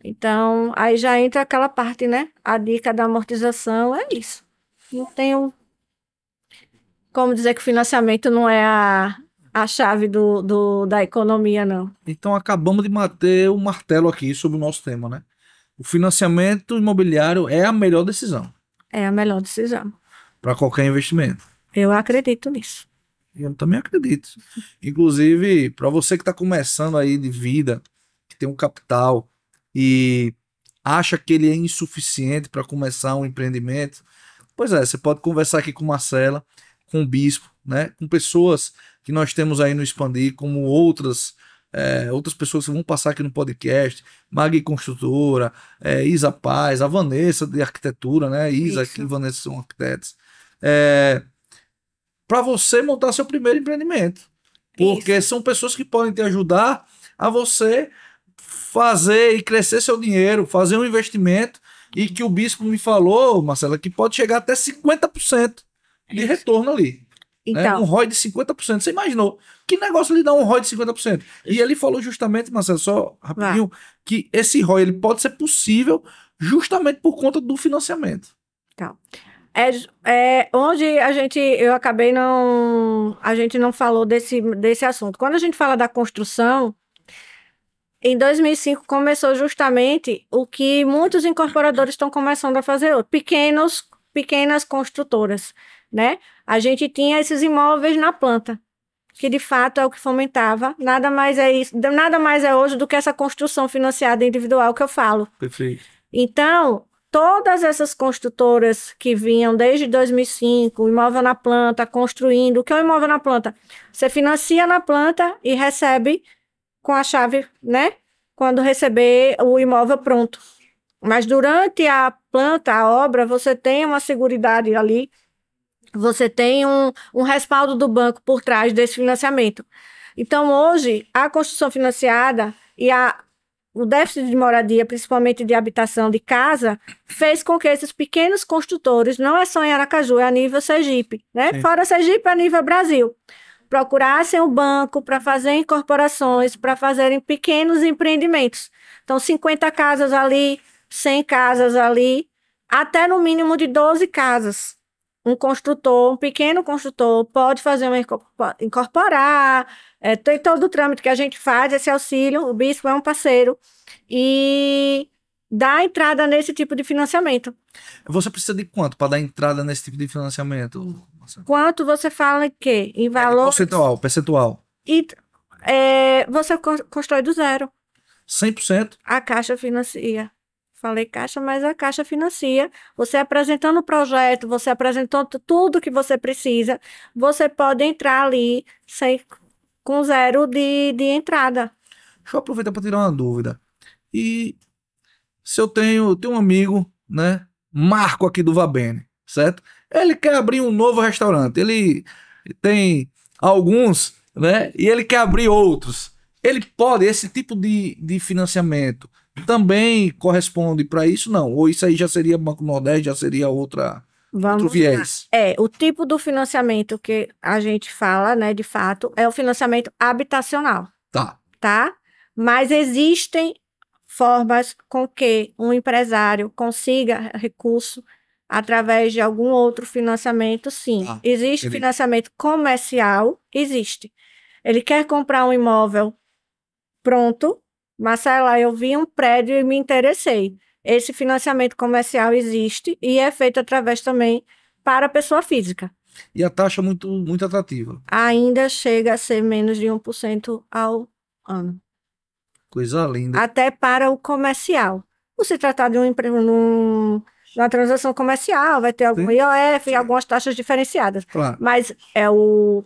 Então, aí já entra aquela parte, né? A dica da amortização é isso. Não tenho como dizer que o financiamento não é a chave da economia, não. então acabamos de bater o martelo aqui sobre o nosso tema, né? O financiamento imobiliário é a melhor decisão É a melhor decisão. para qualquer investimento. Eu acredito nisso. Eu também acredito. Inclusive, para você que está começando aí de vida, que tem um capital e acha que ele é insuficiente para começar um empreendimento, pois é, você pode conversar aqui com Marcela, com o Bispo, né? Com pessoas que nós temos aí no Expandir, como outras outras pessoas que vão passar aqui no podcast, Magui Construtora, Isa Paz, a Vanessa de arquitetura, né? Isa Isso. e Vanessa são arquitetos. Para você montar seu primeiro empreendimento. Porque são pessoas que podem te ajudar a você fazer e crescer seu dinheiro, fazer um investimento, e que o Bispo me falou, Marcela, que pode chegar até 50% de retorno ali. Né? Um ROI de 50%. Você imaginou? Que negócio lhe dá um ROI de 50%? E ele falou justamente, Marcela, só rapidinho, que esse ROI ele pode ser possível justamente por conta do financiamento. Então, onde a gente não falou desse assunto. Quando a gente fala da construção, em 2005 começou justamente o que muitos incorporadores estão começando a fazer hoje, pequenas construtoras, né? A gente tinha esses imóveis na planta, que de fato é o que fomentava. Nada mais é hoje do que essa construção financiada individual que eu falo. Perfeito. Então, todas essas construtoras que vinham desde 2005, imóvel na planta, construindo. O que é o imóvel na planta? Você financia na planta e recebe com a chave, né? Quando receber o imóvel pronto. Mas durante a planta, a obra, você tem uma seguridade ali, você tem um respaldo do banco por trás desse financiamento. Então, hoje, a construção financiada e o déficit de moradia, principalmente de habitação de casa, fez com que esses pequenos construtores, não é só em Aracaju, é a nível Sergipe, né? Sim. Fora Sergipe, a nível Brasil, procurassem o banco para fazer incorporações, para fazerem pequenos empreendimentos. Então, 50 casas ali, 100 casas ali, até no mínimo de 12 casas. Um pequeno construtor pode fazer incorporar, tem todo o trâmite que a gente faz, esse auxílio, o Bispo é um parceiro, e dá entrada nesse tipo de financiamento. Você precisa de quanto para dar entrada nesse tipo de financiamento? Quanto você fala em quê? Em valor? Percentual. E você constrói do zero. 100%? A Caixa financia. Falei Caixa, mas a Caixa financia. Você apresentando o projeto, você apresentando tudo que você precisa, você pode entrar ali com zero de entrada. Deixa eu aproveitar para tirar uma dúvida. E se eu tenho um amigo, né? Marco aqui do Vabene, certo? Ele quer abrir um novo restaurante. Ele tem alguns, né? E ele quer abrir outros. Ele pode, esse tipo de financiamento também corresponde para isso? Não? Ou isso aí já seria Banco Nordeste, já seria outro viés? O tipo do financiamento que a gente fala, né, de fato, é o financiamento habitacional. Tá? Mas existem formas com que um empresário consiga recurso através de algum outro financiamento, sim. Existe financiamento comercial, existe. Ele quer comprar um imóvel pronto, Marcela, eu vi um prédio e me interessei. Esse financiamento comercial existe e é feito através também para a pessoa física. E a taxa muito, muito atrativa. Ainda chega a ser menos de 1% ao ano. Coisa linda. Até para o comercial. Por se tratar de uma transação comercial, vai ter algum IOF e algumas taxas diferenciadas. Claro. Mas o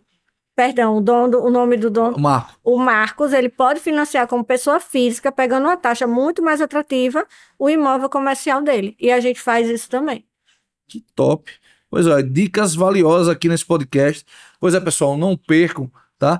nome do dono, o Marcos, ele pode financiar como pessoa física, pegando uma taxa muito mais atrativa, o imóvel comercial dele. E a gente faz isso também. Que top. Pois é, dicas valiosas aqui nesse podcast. Pois é, pessoal, não percam, tá?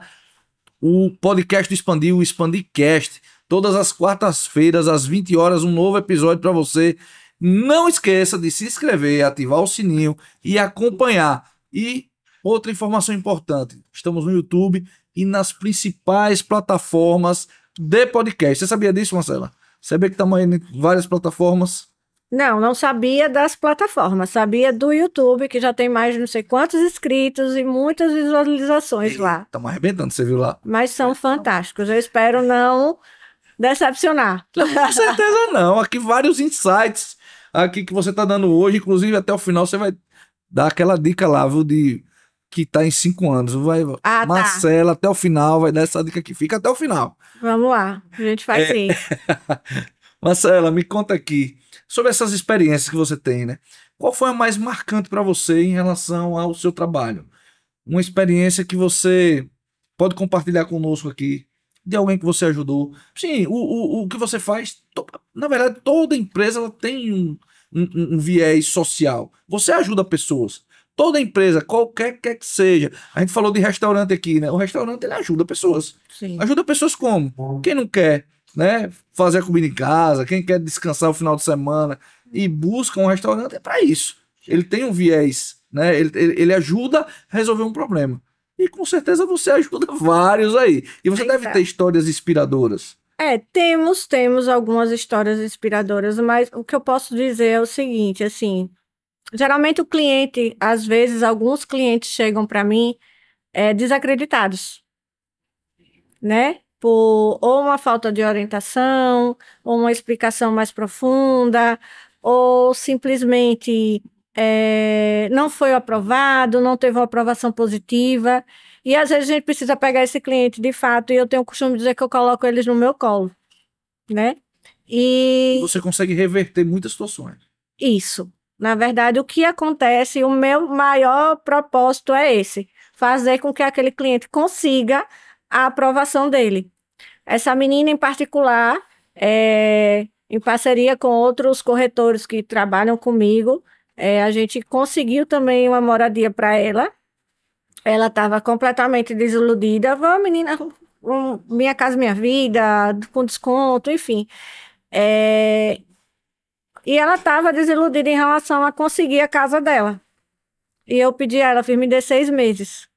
O podcast do Expandir, o Expandicast, todas as quartas-feiras, às 20 horas, um novo episódio para você. Não esqueça de se inscrever, ativar o sininho e acompanhar. E outra informação importante, estamos no YouTube e nas principais plataformas de podcast. Você sabia disso, Marcela? Sabia que estamos aí em várias plataformas? Não sabia das plataformas. Sabia do YouTube, que já tem mais de não sei quantos inscritos e muitas visualizações lá. Estamos arrebentando, você viu lá? Mas são fantásticos. Eu espero não decepcionar. Com certeza não. Aqui vários insights aqui que você está dando hoje. Inclusive, até o final você vai dar aquela dica lá, viu, que tá em 5 anos. Marcela, até o final, vai dar essa dica que fica até o final. Vamos lá, a gente faz sim. Marcela, me conta aqui sobre essas experiências que você tem, né? Qual foi a mais marcante para você em relação ao seu trabalho? Uma experiência que você pode compartilhar conosco aqui de alguém que você ajudou. Sim, o que você faz, na verdade, toda empresa ela tem um viés social. Você ajuda pessoas. Toda empresa, qualquer que seja. A gente falou de restaurante aqui, né? O restaurante ele ajuda pessoas. Sim. Ajuda pessoas como? Quem não quer, né, fazer a comida em casa, quem quer descansar o final de semana e busca um restaurante é para isso. Ele tem um viés, né? Ele ajuda a resolver um problema. E com certeza você ajuda vários aí. E você deve ter histórias inspiradoras. Temos algumas histórias inspiradoras, mas o que eu posso dizer é o seguinte, assim, geralmente o cliente, às vezes alguns clientes chegam para mim desacreditados, né? Por ou uma falta de orientação, ou uma explicação mais profunda, ou simplesmente não foi aprovado, não teve uma aprovação positiva. E às vezes a gente precisa pegar esse cliente de fato, e eu tenho o costume de dizer que eu coloco eles no meu colo, né? E você consegue reverter muitas situações. Isso. Na verdade, o que acontece, o meu maior propósito é esse: fazer com que aquele cliente consiga a aprovação dele. Essa menina em particular, em parceria com outros corretores que trabalham comigo, a gente conseguiu também uma moradia para ela. Ela estava completamente desiludida. Vou, menina, Minha Casa Minha Vida, com desconto, enfim. E ela estava desiludida em relação a conseguir a casa dela. E eu pedi a ela, fiz, me dê 6 meses,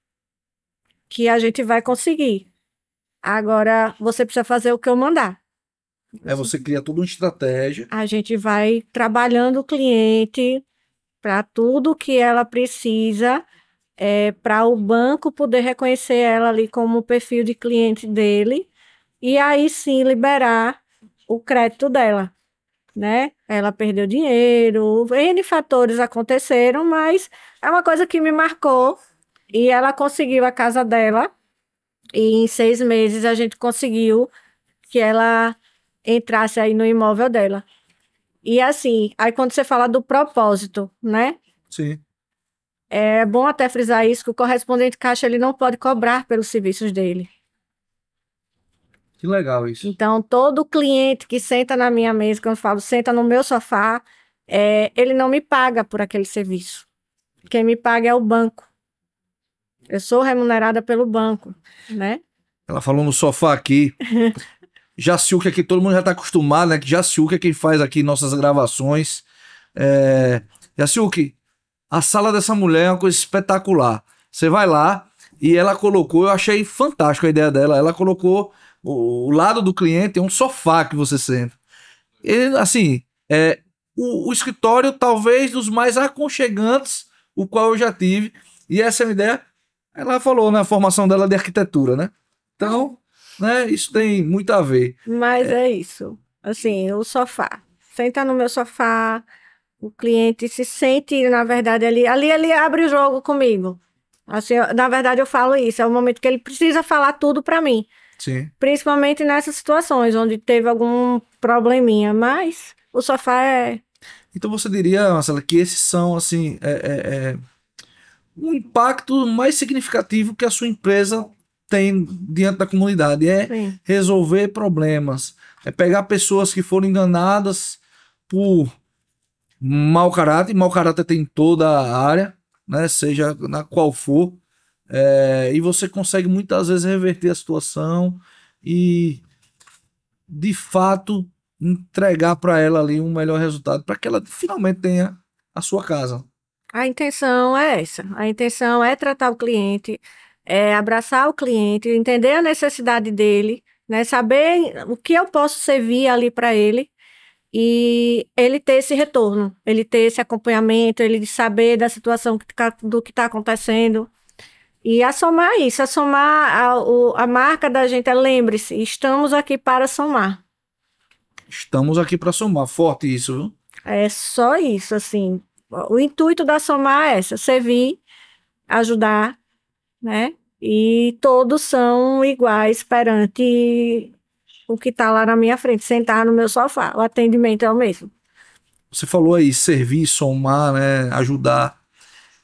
que a gente vai conseguir. Agora, você precisa fazer o que eu mandar. Você cria toda uma estratégia. A gente vai trabalhando o cliente para tudo que ela precisa, para o banco poder reconhecer ela ali como o perfil de cliente dele, e aí sim liberar o crédito dela, né? Ela perdeu dinheiro, N fatores aconteceram, mas é uma coisa que me marcou, e ela conseguiu a casa dela, e em 6 meses a gente conseguiu que ela entrasse aí no imóvel dela. E assim, aí quando você fala do propósito, né? Sim. É bom até frisar isso, que o correspondente caixa ele não pode cobrar pelos serviços dele. Que legal isso. Então, todo cliente que senta na minha mesa, quando eu falo senta no meu sofá, ele não me paga por aquele serviço. Quem me paga é o banco. Eu sou remunerada pelo banco, né? Ela falou no sofá aqui. Jaciuca aqui, todo mundo já tá acostumado, né? Que Jaciuca é quem faz aqui nossas gravações. Jaciuca, a sala dessa mulher é uma coisa espetacular. Você vai lá e ela colocou, eu achei fantástico a ideia dela, ela colocou o lado do cliente, é um sofá que você senta. E, assim, o escritório talvez dos mais aconchegantes, o qual eu já tive. E essa é uma ideia, ela falou na formação dela de arquitetura, né? Então, né, isso tem muito a ver. Mas é isso. Assim, o sofá. Senta no meu sofá, o cliente se sente, na verdade, ali ele abre o jogo comigo. Assim, na verdade, eu falo isso, é o momento que ele precisa falar tudo para mim. Sim. Principalmente nessas situações onde teve algum probleminha, mas o sofá é... Então você diria, Marcela, que esses são, assim, um impacto mais significativo que a sua empresa tem diante da comunidade, Sim. resolver problemas, pegar pessoas que foram enganadas por mau caráter tem em toda a área, né, seja na qual for, e você consegue muitas vezes reverter a situação e de fato entregar para ela ali um melhor resultado, para que ela finalmente tenha a sua casa. A intenção é essa, a intenção é tratar o cliente, abraçar o cliente, entender a necessidade dele, né, saber o que eu posso servir ali para ele, e ele ter esse retorno, ele ter esse acompanhamento, ele saber da situação do que está acontecendo. E a somar isso, a marca da gente lembre-se, estamos aqui para somar. Estamos aqui para somar, forte isso, viu? É só isso, assim. O intuito da somar é essa, servir, ajudar, né? E todos são iguais perante o que está lá na minha frente, sentar no meu sofá. O atendimento é o mesmo. Você falou aí, servir, somar, né? Ajudar.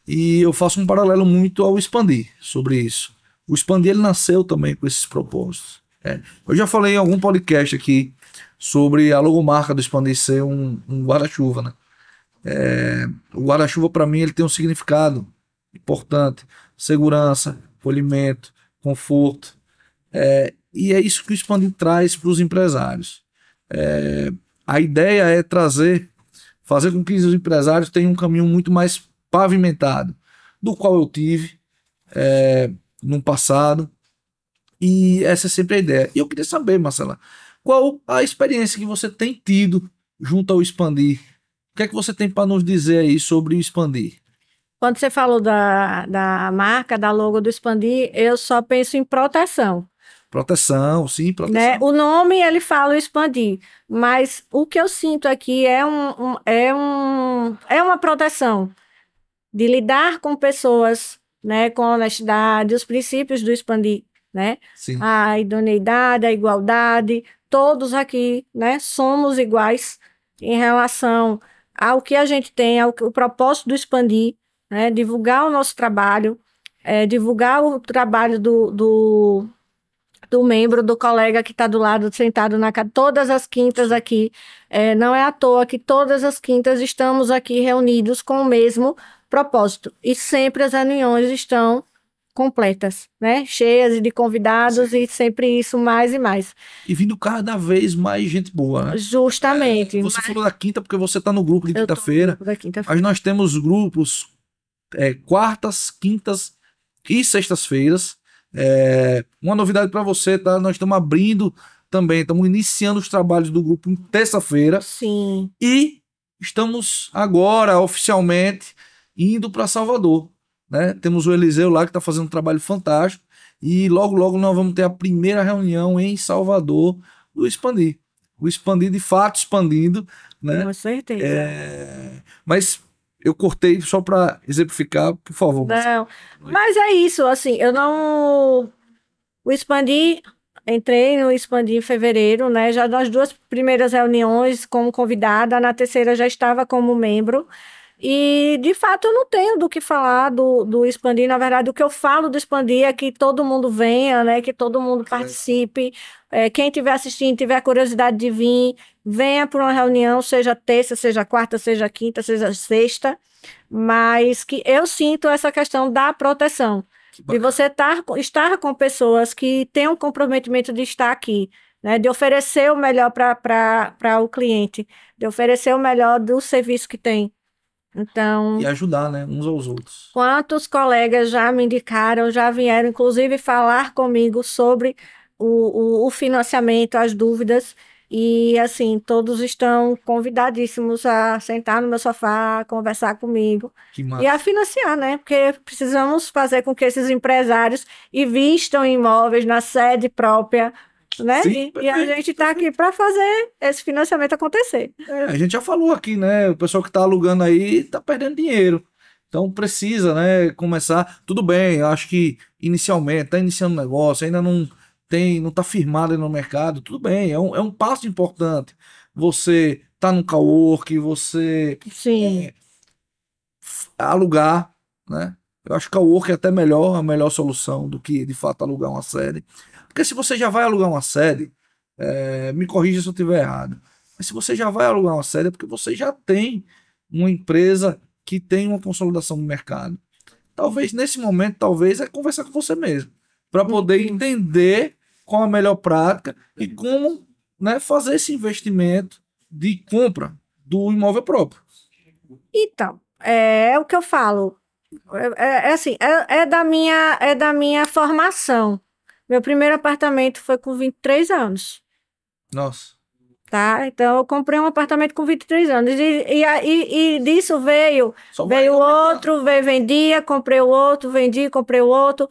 E eu faço um paralelo muito ao Expandir sobre isso. O Expandir ele nasceu também com esses propósitos. Eu já falei em algum podcast aqui sobre a logomarca do Expandir ser um guarda-chuva, né? O guarda-chuva, para mim, ele tem um significado importante: segurança, polimento, conforto. E é isso que o Expandir traz para os empresários. A ideia é fazer com que os empresários tenham um caminho muito mais pavimentado, do qual eu tive no passado, e essa é sempre a ideia. E eu queria saber, Marcela, qual a experiência que você tem tido junto ao Expandir? O que é que você tem para nos dizer aí sobre o Expandir? Quando você falou da marca, da logo do Expandir, eu só penso em proteção. Proteção, sim, Né? proteção. O nome ele fala Expandir, mas o que eu sinto aqui é uma proteção de lidar com pessoas, né, com honestidade, os princípios do Expandir, né? Sim. A idoneidade, a igualdade, todos aqui, né, somos iguais em relação ao que a gente tem, o propósito do Expandir, né, divulgar o nosso trabalho, divulgar o trabalho do membro, do colega que está do lado, sentado na casa, todas as quintas aqui. Não é à toa que todas as quintas estamos aqui reunidos com o mesmo propósito. E sempre as reuniões estão completas, né? Cheias de convidados. Sim. E sempre isso mais e mais. E vindo cada vez mais gente boa, né? Justamente. Você falou da quinta porque você está no grupo de quinta-feira. Mas nós temos grupos quartas, quintas e sextas-feiras. Uma novidade para você, tá? Nós estamos abrindo também, estamos iniciando os trabalhos do grupo em terça-feira. Sim. E estamos agora, oficialmente, indo para Salvador, né? Temos o Eliseu lá que está fazendo um trabalho fantástico. E logo, logo nós vamos ter a primeira reunião em Salvador do Expandir. O Expandir, de fato, expandindo, né? Com certeza. Mas eu cortei só para exemplificar, por favor. Não, mas é isso, assim, eu não... O Expandir, entrei no Expandir em fevereiro, né? Já nas 2 primeiras reuniões como convidada, na terceira já estava como membro. E, de fato, eu não tenho do que falar do Expandir. Na verdade, o que eu falo do Expandir é que todo mundo venha, né? Que todo mundo participe. Quem estiver assistindo, tiver curiosidade de vir, venha para uma reunião, seja terça, seja quarta, seja quinta, seja sexta. Mas que eu sinto essa questão da proteção. De você estar com pessoas que têm um comprometimento de estar aqui, né? De oferecer o melhor para o cliente, de oferecer o melhor do serviço que tem. Então, e ajudar, né, uns aos outros. Quantos colegas já me indicaram, já vieram, inclusive, falar comigo sobre o financiamento, as dúvidas, e, assim, todos estão convidadíssimos a sentar no meu sofá, conversar comigo e a financiar, né? Porque precisamos fazer com que esses empresários invistam em imóveis na sede própria, né? Sim, e a gente está aqui para fazer esse financiamento acontecer. A gente já falou aqui, né? O pessoal que está alugando aí está perdendo dinheiro. Então precisa, né, começar. Tudo bem, eu acho que inicialmente, está iniciando um negócio, ainda não está firmado no mercado, tudo bem, é um passo importante. Você tá no cowork, você alugar, né? Eu acho que o cowork é até a melhor solução do que, de fato, alugar uma sede. Porque se você já vai alugar uma sede, me corrija se eu estiver errado, mas se você já vai alugar uma sede é porque você já tem uma empresa que tem uma consolidação no mercado. Talvez, nesse momento, é conversar com você mesmo, para poder entender qual a melhor prática e como, né, fazer esse investimento de compra do imóvel próprio. Então, é o que eu falo. Assim, é da minha formação. Meu primeiro apartamento foi com 23 anos. Nossa. Tá? Então, eu comprei um apartamento com 23 anos. E disso veio outro, vendia, comprei o outro, vendi, comprei o outro.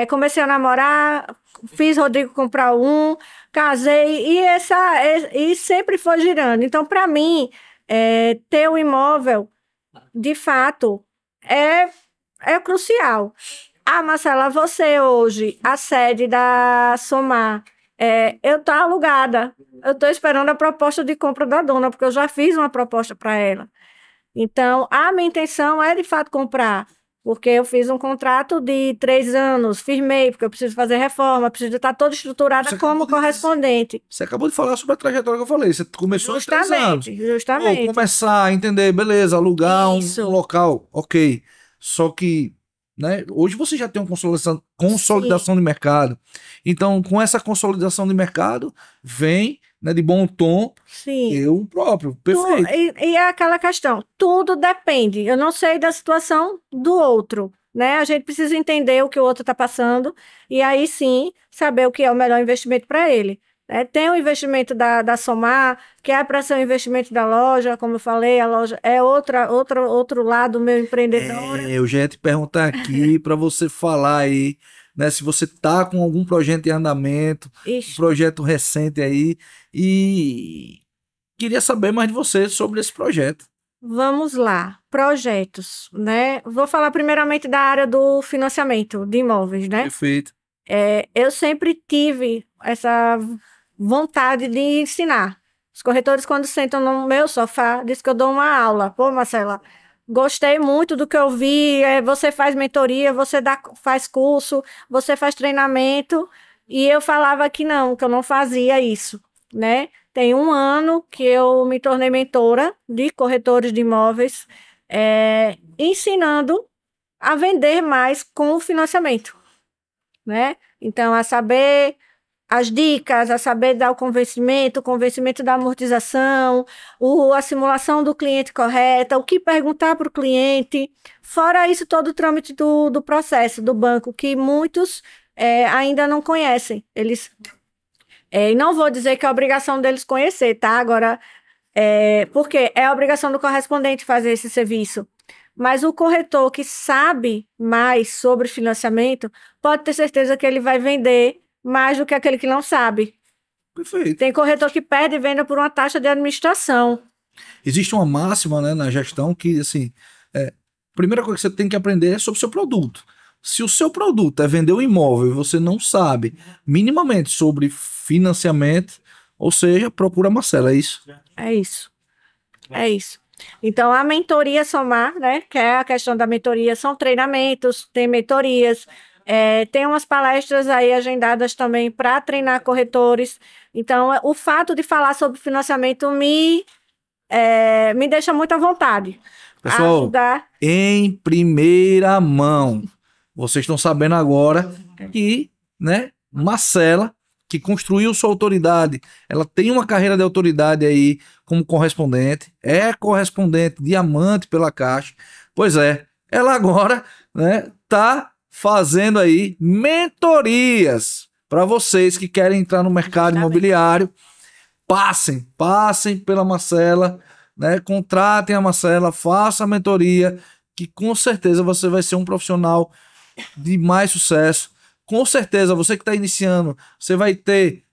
Comecei a namorar, fiz Rodrigo comprar um, casei, e sempre foi girando. Então, para mim, ter o imóvel, de fato, é crucial. Marcela, você hoje, a sede da Somar, eu tô alugada. Eu tô esperando a proposta de compra da dona, porque eu já fiz uma proposta para ela. Então, a minha intenção é, de fato, comprar. Porque eu fiz um contrato de 3 anos, firmei, porque eu preciso fazer reforma, preciso estar toda estruturada como correspondente. Você acabou de falar sobre a trajetória que eu falei. Você começou há 3 anos. Justamente. Pô, começar a entender, beleza, alugar um local, ok. Só que, né, hoje você já tem uma consolidação de mercado. Então, com essa consolidação de mercado, vem, né, de bom tom, eu próprio. Perfeito. E é aquela questão, tudo depende. Eu não sei da situação do outro, né? A gente precisa entender o que o outro está passando e aí sim saber o que é o melhor investimento para ele. Tem o investimento da Somar, que é para ser o investimento da loja, como eu falei, a loja é outro lado meu empreendedor. Eu já ia te perguntar aqui para você falar aí, né, se você tá com algum projeto em andamento, um projeto recente aí, e queria saber mais de você sobre esse projeto. Vamos lá, projetos, né? Vou falar primeiramente da área do financiamento de imóveis, né? Perfeito. Eu sempre tive essa vontade de ensinar. Os corretores, quando sentam no meu sofá, dizem que eu dou uma aula. Pô, Marcela, gostei muito do que eu vi. Você faz mentoria, faz curso, você faz treinamento. E eu falava que eu não fazia isso, né? Tem 1 ano que eu me tornei mentora de corretores de imóveis, ensinando a vender mais com o financiamento, né? Então, a saber as dicas, a saber dar o convencimento da amortização, a simulação do cliente correta, o que perguntar para o cliente. Fora isso, todo o trâmite do processo do banco, que muitos ainda não conhecem. E não vou dizer que é a obrigação deles conhecer, tá? Agora, porque é a obrigação do correspondente fazer esse serviço. Mas o corretor que sabe mais sobre financiamento, pode ter certeza que ele vai vender mais do que aquele que não sabe. Perfeito. Tem corretor que perde venda por uma taxa de administração. Existe uma máxima, né, na gestão que, assim, a primeira coisa que você tem que aprender é sobre o seu produto. Se o seu produto é vender um imóvel e você não sabe minimamente sobre financiamento, ou seja, procura a Marcela, é isso? É isso. É isso. Então, a mentoria Somar, né, que é a questão da mentoria, são treinamentos, tem mentorias, tem umas palestras aí agendadas também para treinar corretores. Então, o fato de falar sobre financiamento me deixa muito à vontade. Pessoal, ajudar. Em primeira mão, vocês estão sabendo agora que, né, Marcela, que construiu sua autoridade, ela tem uma carreira de autoridade aí como correspondente, é correspondente diamante pela Caixa. Pois é, ela agora, né, tá fazendo aí mentorias para vocês que querem entrar no mercado imobiliário. Passem pela Marcela, né, contratem a Marcela, façam a mentoria, que com certeza você vai ser um profissional de mais sucesso. Com certeza, você que está iniciando, você vai ter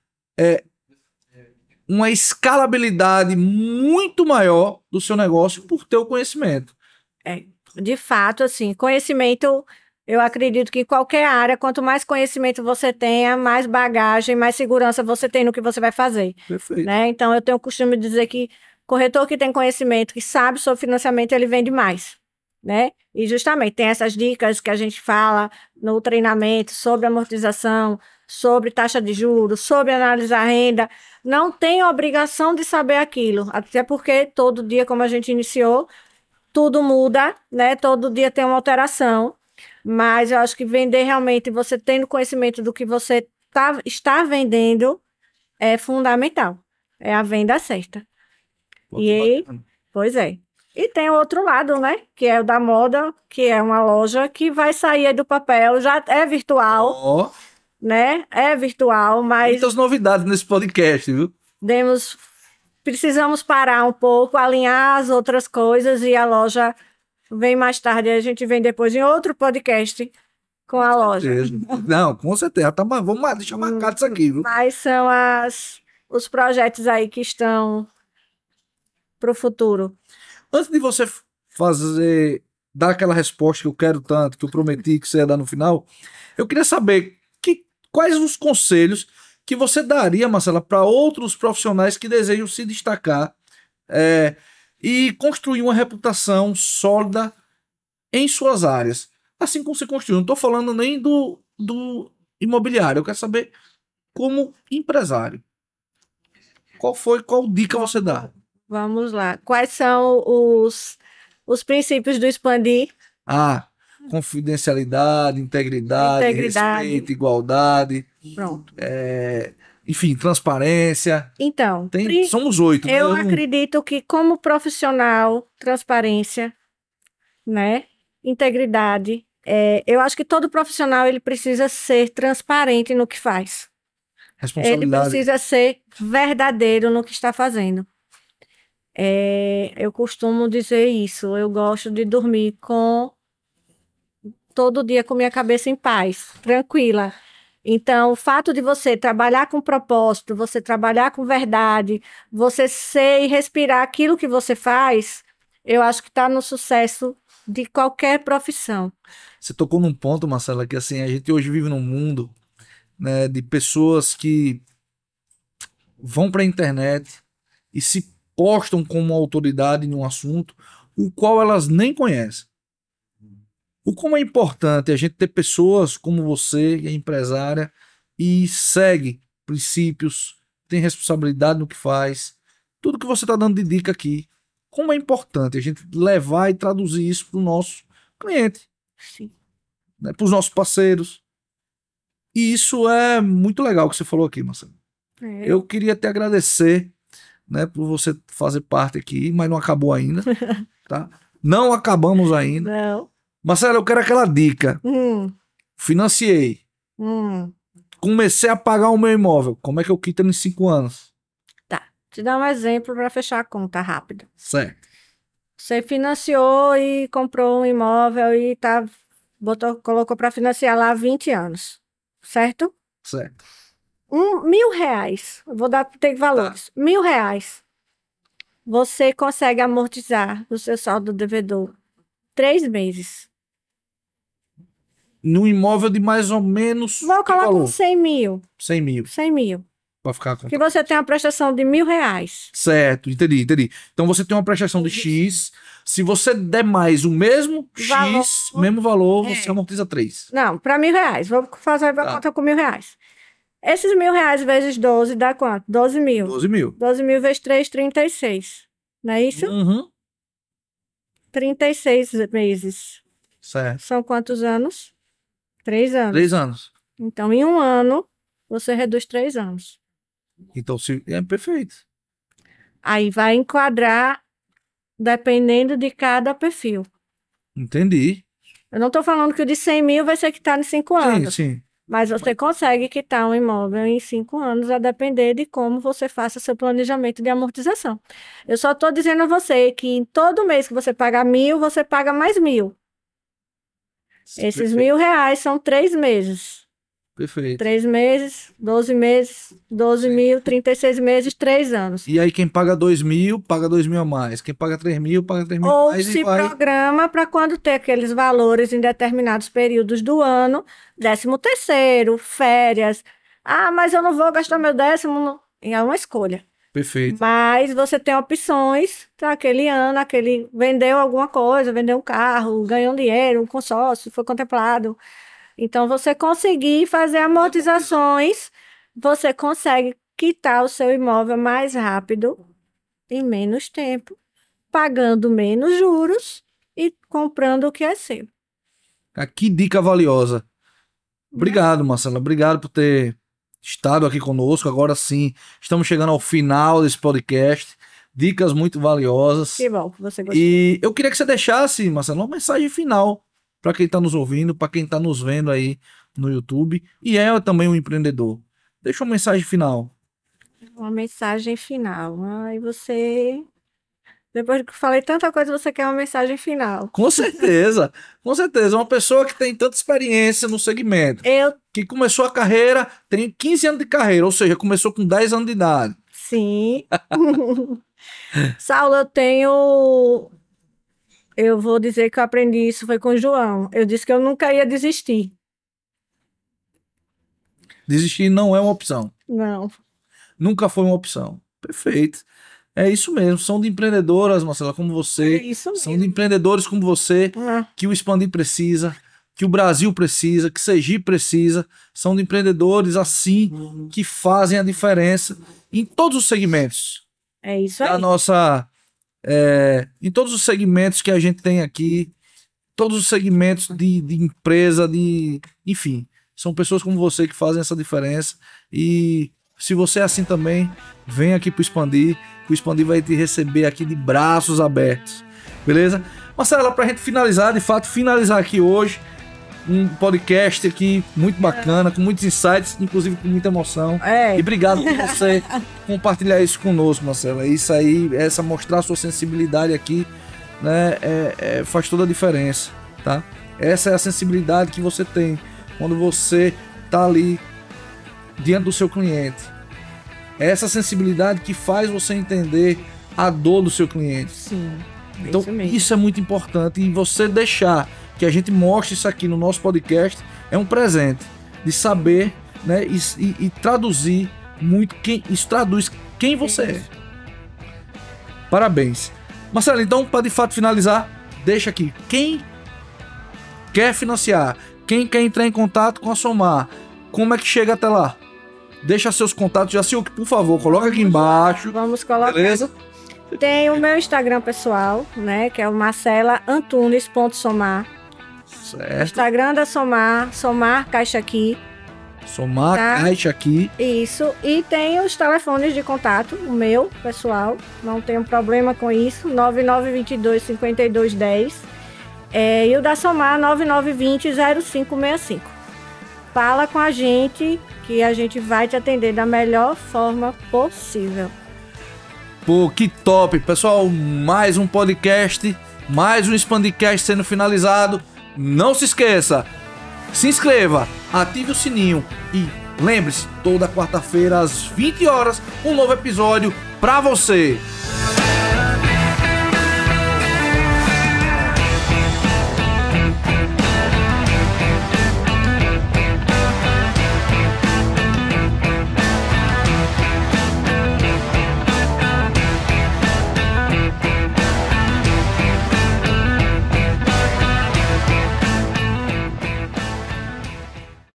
uma escalabilidade muito maior do seu negócio por ter o conhecimento. De fato, assim, conhecimento, eu acredito que em qualquer área, quanto mais conhecimento você tenha, mais bagagem, mais segurança você tem no que você vai fazer. Perfeito. Né? Então, eu tenho o costume de dizer que corretor que tem conhecimento, que sabe sobre financiamento, ele vende mais. Né? E justamente tem essas dicas que a gente fala no treinamento sobre amortização, sobre taxa de juros, sobre analisar a renda. Não tem obrigação de saber aquilo, até porque todo dia, como a gente iniciou, tudo muda, né? Todo dia tem uma alteração, mas eu acho que vender realmente, você tendo conhecimento do que você está vendendo, é fundamental. É a venda certa. Pois é. E tem o outro lado, né? Que é o da moda, que é uma loja que vai sair do papel, já é virtual, né? É virtual, mas... Muitas novidades nesse podcast, viu? Precisamos parar um pouco, alinhar as outras coisas e a loja vem mais tarde. A gente vem depois em outro podcast com a loja. Não, com certeza. Vamos deixar marcado isso aqui, viu? Mas são os projetos aí que estão para o futuro. Antes de você dar aquela resposta que eu quero tanto, que eu prometi que você ia dar no final, eu queria saber quais os conselhos que você daria, Marcela, para outros profissionais que desejam se destacar e construir uma reputação sólida em suas áreas. assim como você construiu. Não estou falando nem do imobiliário. Eu quero saber como empresário. Qual dica você dá? Vamos lá. Quais são os princípios do expandir? Ah, confidencialidade, integridade, Integridade. respeito, igualdade, Pronto. enfim, transparência. Então, Somos 8, né? eu acredito que como profissional, transparência, né? Integridade. Eu acho que todo profissional ele precisa ser transparente no que faz. Ele Responsabilidade. precisa ser verdadeiro no que está fazendo. Eu costumo dizer isso. Eu gosto de dormir todo dia com minha cabeça em paz, tranquila. Então, o fato de você trabalhar com propósito, você trabalhar com verdade, você ser e respirar aquilo que você faz, eu acho que está no sucesso de qualquer profissão. Você tocou num ponto, Marcela, que assim, a gente hoje vive num mundo, né, de pessoas que vão para a internet e se postam como autoridade em um assunto o qual elas nem conhecem. O como é importante a gente ter pessoas como você, que é empresária, e segue princípios, tem responsabilidade no que faz. Tudo que você está dando de dica aqui. Como é importante a gente levar e traduzir isso para o nosso cliente, Sim. né, para os nossos parceiros. E isso é muito legal que você falou aqui, Marcelo. Eu queria te agradecer, né, por você fazer parte aqui, mas não acabou ainda, tá? Não acabamos ainda. Não. Marcelo, eu quero aquela dica. Financiei. Comecei a pagar o meu imóvel. Como é que eu quito em 5 anos? Tá. Te dar um exemplo para fechar a conta rápido. Certo. Você financiou e comprou um imóvel e colocou para financiar lá há 20 anos. Certo? Certo. R$1.000. Eu vou ter valores. Tá. R$1.000. Você consegue amortizar o seu saldo devedor 3 meses. No imóvel de mais ou menos. Vou colocar valor? 100 mil. 100 mil. 100 mil. Para ficar com. Que você tem uma prestação de R$1.000. Certo, entendi. Então você tem uma prestação de X. Se você der mais o mesmo Valor. X, mesmo valor, você amortiza 3. Não, para R$1.000. Vou fazer a conta com R$1.000. Esses R$1.000 vezes 12 dá quanto? 12 mil. 12 mil. 12 mil vezes 3, 36. Não é isso? Uhum. 36 meses. Certo. São quantos anos? 3 anos. 3 anos. Então, em um ano, você reduz 3 anos. Então, é perfeito. Aí vai enquadrar dependendo de cada perfil. Entendi. Eu não estou falando que o de 100 mil vai ser quitado em 5 anos. Sim. Mas você consegue quitar um imóvel em 5 anos, a depender de como você faça seu planejamento de amortização. Eu só estou dizendo a você que em todo mês que você pagar 1.000, você paga mais 1.000. Esses R$1.000 são 3 meses. Perfeito. 3 meses, 12 meses, 12 mil, 36 meses, 3 anos. E aí quem paga 2 mil, paga 2 mil a mais. Quem paga 3 mil, paga 3 mil a Ou mais. se programa para quando ter aqueles valores em determinados períodos do ano, 13º, férias. Ah, mas eu não vou gastar meu 10º. Não. É uma escolha. Perfeito. Mas você tem opções para aquele ano, vendeu alguma coisa, vendeu um carro, ganhou um dinheiro, um consórcio, foi contemplado. Então, você conseguir fazer amortizações, você consegue quitar o seu imóvel mais rápido, em menos tempo, pagando menos juros e comprando o que é seu. Que dica valiosa. Obrigado, Marcela. Obrigado por ter estado aqui conosco. Agora sim, estamos chegando ao final desse podcast. Dicas muito valiosas. Que bom que você gostou. E eu queria que você deixasse, Marcela, uma mensagem final para quem está nos ouvindo, para quem está nos vendo aí no YouTube. E é também um empreendedor. Deixa uma mensagem final. Uma mensagem final. Ai, você... Depois que eu falei tanta coisa, você quer uma mensagem final. Com certeza, com certeza. Uma pessoa que tem tanta experiência no segmento, que começou a carreira, tem 15 anos de carreira, ou seja, começou com 10 anos de idade. Sim. Saulo, eu vou dizer que eu aprendi isso foi com o João. Eu disse que eu nunca ia desistir. Desistir não é uma opção. Não. Nunca foi uma opção. Perfeito. É isso mesmo. São de empreendedoras, Marcela, como você. É isso mesmo. São de empreendedores como você que o Expandir precisa. que o Brasil precisa, que Sergipe precisa, são de empreendedores assim que fazem a diferença em todos os segmentos. É isso aí. Em todos os segmentos que a gente tem aqui, todos os segmentos de empresa, enfim, são pessoas como você que fazem essa diferença. E se você é assim também, vem aqui pro Expandir, que o Expandir vai te receber aqui de braços abertos, beleza? Marcela, pra gente finalizar, de fato, finalizar aqui hoje, um podcast aqui muito bacana, com muitos insights, inclusive com muita emoção. E obrigado por você compartilhar isso conosco, Marcela. Isso aí, mostrar a sua sensibilidade aqui, né, faz toda a diferença, tá? Essa é a sensibilidade que você tem quando você tá ali diante do seu cliente. É essa sensibilidade que faz você entender a dor do seu cliente. Sim. Então, isso é muito importante. E você deixar que a gente mostre isso aqui no nosso podcast é um presente de saber, né, e traduzir muito. Isso traduz quem você é. Parabéns. Marcelo, então, para de fato finalizar, deixa aqui. Quem quer financiar, quem quer entrar em contato com a Somar, como é que chega até lá? Deixa seus contatos, Jacilque, por favor, coloca aqui embaixo. Vamos colocar. Beleza? Tem o meu Instagram pessoal, né, que é o marcelaantunes.somar. Certo. Instagram da Somar Caixa Aqui. Somar Caixa Aqui. Isso. E tem os telefones de contato, o meu pessoal, não tenho problema com isso, 9922-5210. E o da Somar, 9920-0565. Fala com a gente, que a gente vai te atender da melhor forma possível. Pô, que top! Pessoal, mais um podcast, mais um Expandicast sendo finalizado. Não se esqueça, se inscreva, ative o sininho e lembre-se, toda quarta-feira às 20 horas, um novo episódio pra você.